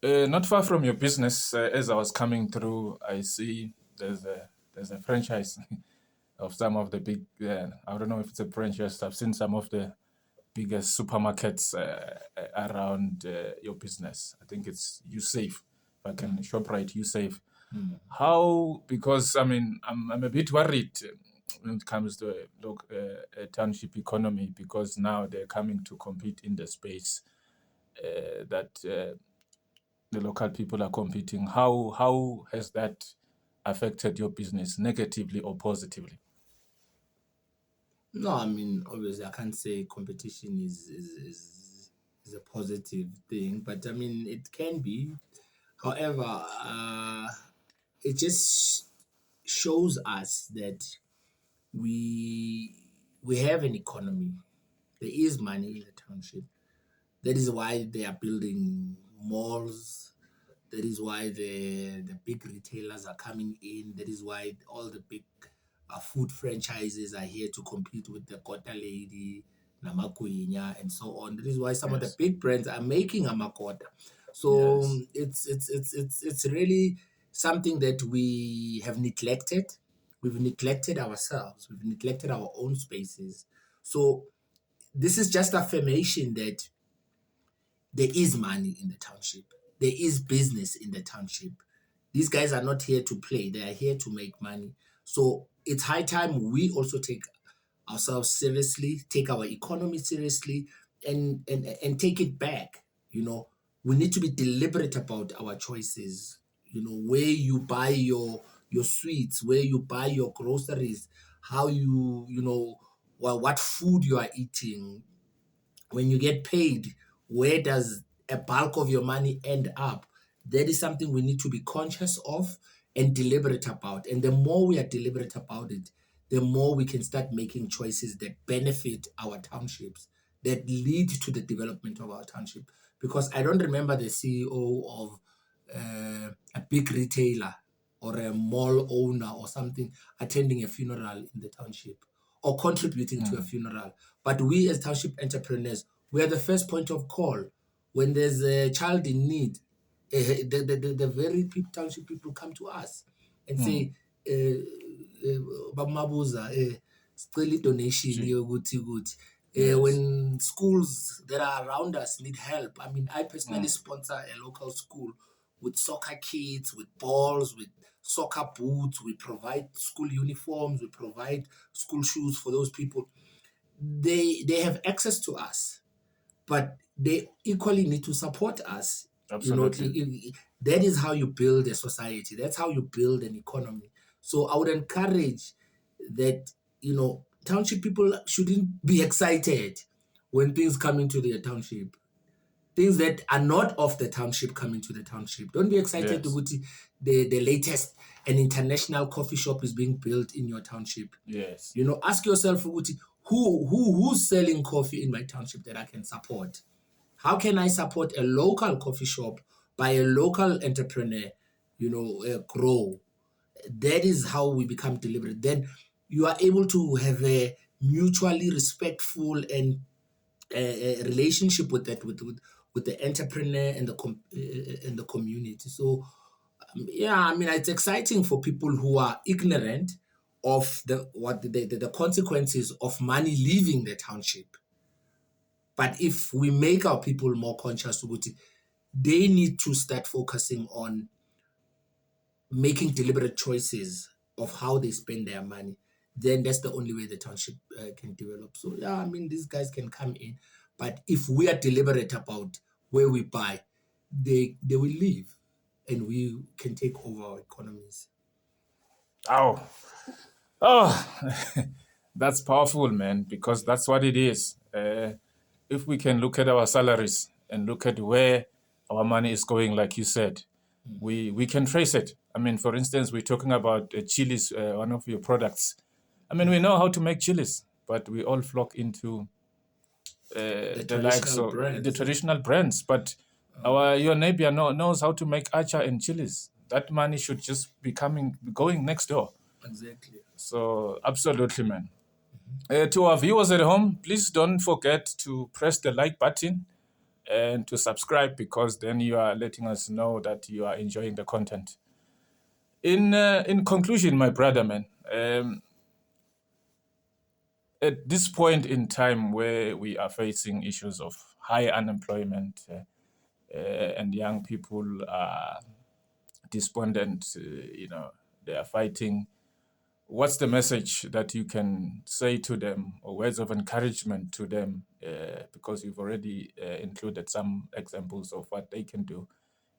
Not far from your business, as I was coming through, I see there's a franchise of some of the big. I don't know if it's a franchise. I've seen some of the biggest supermarkets around your business. I think it's USafe. If I can shop right, USafe. How? Because I mean, I'm a bit worried when it comes to township economy because now they're coming to compete in the space that the local people are competing. How has that affected your business negatively or positively? No, I mean, obviously, I can't say competition is a positive thing, but I mean, it can be. However, it just shows us that we we have an economy. There is money in the township. That is why they are building malls. That is why the big retailers are coming in. That is why all the big food franchises are here to compete with the Kota Lady, Namakuinya, and so on. That is why some of the Yes. big brands are making Amakota. So Yes. it's really something that we have neglected. We've neglected ourselves. We've neglected our own spaces. So this is just affirmation that there is money in the township. There is business in the township. These guys are not here to play, they are here to make money. So it's high time we also take ourselves seriously, take our economy seriously, and take it back. You know, we need to be deliberate about our choices. You know, where you buy your sweets, where you buy your groceries, how you know what food you are eating, when you get paid, where does a bulk of your money end up? That is something we need to be conscious of and deliberate about. And the more we are deliberate about it, the more we can start making choices that benefit our townships, that lead to the development of our township. Because I don't remember the CEO of a big retailer or a mall owner or something attending a funeral in the township or contributing to a funeral. But we as township entrepreneurs, we are the first point of call when there's a child in need. The very township people come to us and say, Baba Mabuza, sicela donation Gee. yokuthi kuthi. Yes. When schools that are around us need help, I mean, I personally sponsor a local school with soccer kits, with balls, with soccer boots. We provide school uniforms. We provide school shoes for those people. They have access to us, but they equally need to support us. You know, Absolutely. that is how you build a society. That's how you build an economy. So I would encourage that, you know, township people shouldn't be excited when things come into their township. Things that are not of the township come into the township. Don't be excited to Yes. go to the latest and international coffee shop is being built in your township. Yes. You know, ask yourself, Uguti, who's selling coffee in my township that I can support? How can I support a local coffee shop by a local entrepreneur, you know, grow? That is how we become deliberate. Then you are able to have a mutually respectful and relationship with that with the entrepreneur and and the community. So yeah, I mean, it's exciting for people who are ignorant of the consequences of money leaving the township. But if we make our people more conscious, Uguti, they need to start focusing on making deliberate choices of how they spend their money. Then that's the only way the township can develop. So yeah, I mean, these guys can come in, but if we are deliberate about where we buy, they will leave, and we can take over our economies. Oh. Oh. That's powerful, man, because that's what it is. If we can look at our salaries and look at where our money is going, like you said, we can trace it. I mean, for instance, we're talking about chilies, one of your products. I mean, we know how to make chilies, but we all flock into The the likes traditional of the brands. traditional brands. But your neighbor knows how to make acha and chilies. That money should just be going next door. Exactly. So absolutely, man. To our viewers at home, please don't forget to press the like button and to subscribe, because then you are letting us know that you are enjoying the content. In conclusion, my brother, man, at this point in time where we are facing issues of high unemployment and young people are despondent, they are fighting. What's the message that you can say to them, or words of encouragement to them? Because you've already included some examples of what they can do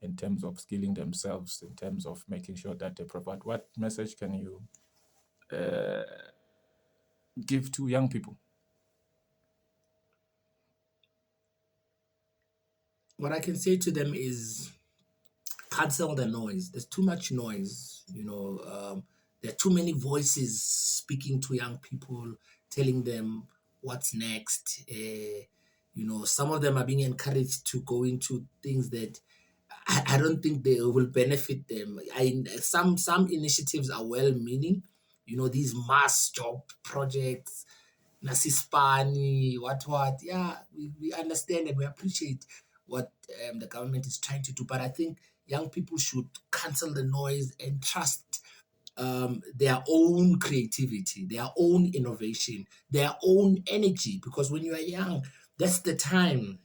in terms of skilling themselves, in terms of making sure that they provide. What message can you give to young people? What I can say to them is cancel the noise. There's too much noise. There are too many voices speaking to young people, telling them what's next. Some of them are being encouraged to go into things that I don't think they will benefit them. Some initiatives are well-meaning. These mass job projects, Nasispani, what. Yeah, we understand and we appreciate what the government is trying to do. But I think young people should cancel the noise and trust their own creativity, their own innovation, their own energy. Because when you are young, that's the time.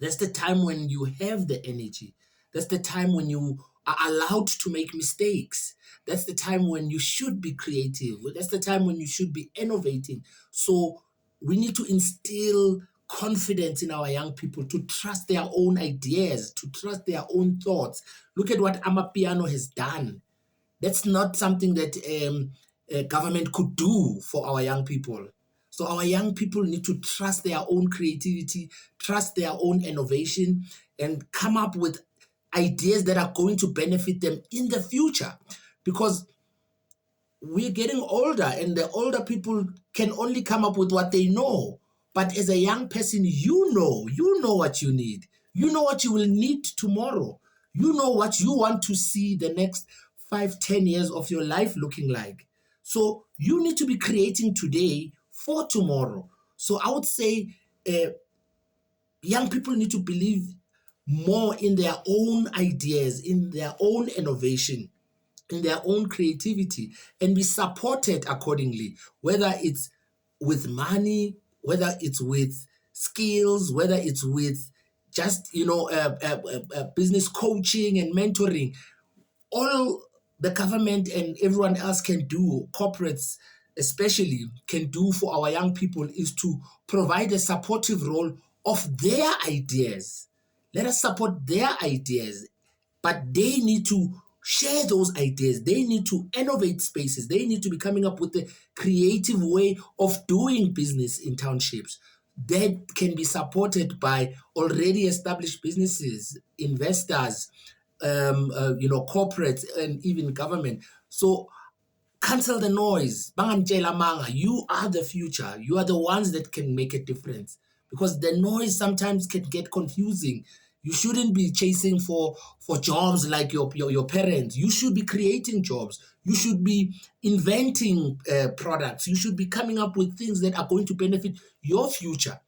That's the time when you have the energy. That's the time when you are allowed to make mistakes. That's the time when you should be creative. That's the time when you should be innovating. So we need to instill confidence in our young people to trust their own ideas, to trust their own thoughts. Look at what Amapiano has done. That's not something that government could do for our young people. So our young people need to trust their own creativity, trust their own innovation, and come up with ideas that are going to benefit them in the future. Because we're getting older, and the older people can only come up with what they know. But as a young person, you know what you need. You know what you will need tomorrow. You know what you want to see the next 5, 10 years of your life looking like. So you need to be creating today for tomorrow. So I would say young people need to believe more in their own ideas, in their own innovation, in their own creativity, and be supported accordingly, whether it's with money, whether it's with skills, whether it's with just business coaching and mentoring. All the government and everyone else can do, corporates especially, can do for our young people is to provide a supportive role of their ideas. Let us support their ideas, but they need to share those ideas. They need to innovate spaces. They need to be coming up with a creative way of doing business in townships that can be supported by already established businesses, investors, corporates, and even government. So cancel the noise. Bangantjela manga, you are the future. You are the ones that can make a difference, because the noise sometimes can get confusing. You shouldn't be chasing for jobs like your parents. You should be creating jobs. You should be inventing products. You should be coming up with things that are going to benefit your future.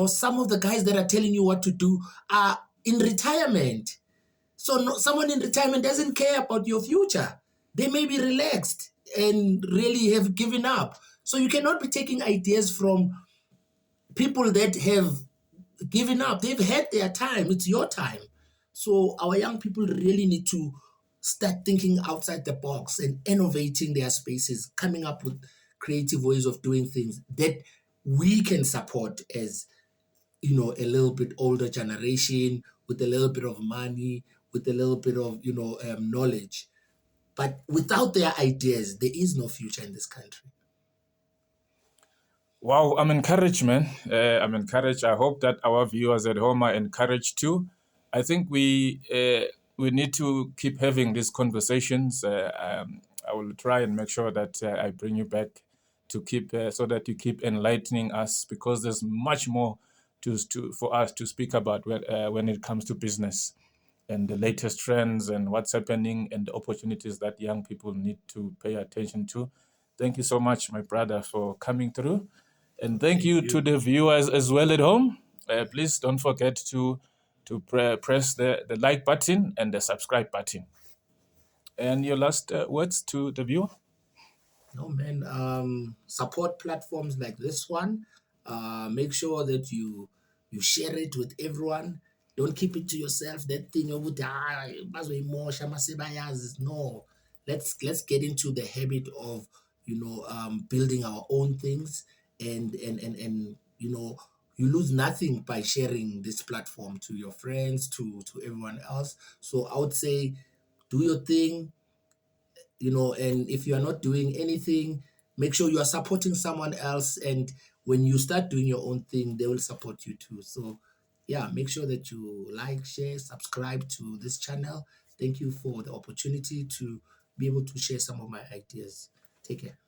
Some of the guys that are telling you what to do are in retirement. So someone in retirement doesn't care about your future. They may be relaxed and really have given up. So you cannot be taking ideas from people that have given up. They've had their time. It's your time. So our young people really need to start thinking outside the box and innovating their spaces, coming up with creative ways of doing things that we can support as a little bit older generation, with a little bit of money, with a little bit of knowledge. But without their ideas, there is no future in this country. Wow, I'm encouraged, man. I'm encouraged. I hope that our viewers at home are encouraged too. I think we need to keep having these conversations. I will try and make sure that I bring you back to keep so that you keep enlightening us, because there's much more for us to speak about when it comes to business and the latest trends and what's happening and the opportunities that young people need to pay attention to. Thank you so much, my brother, for coming through. And thank you to the viewers as well at home. Please don't forget to press the like button and the subscribe button. And your last words to the viewer? No, man. Support platforms like this one. Make sure that you share it with everyone. Don't keep it to yourself. That thing of no. Let's get into the habit of building our own things, and you lose nothing by sharing this platform to your friends, to everyone else. So I would say do your thing, and if you are not doing anything, make sure you are supporting someone else, and when you start doing your own thing, they will support you too. So yeah, make sure that you like, share, subscribe to this channel. Thank you for the opportunity to be able to share some of my ideas. Take care.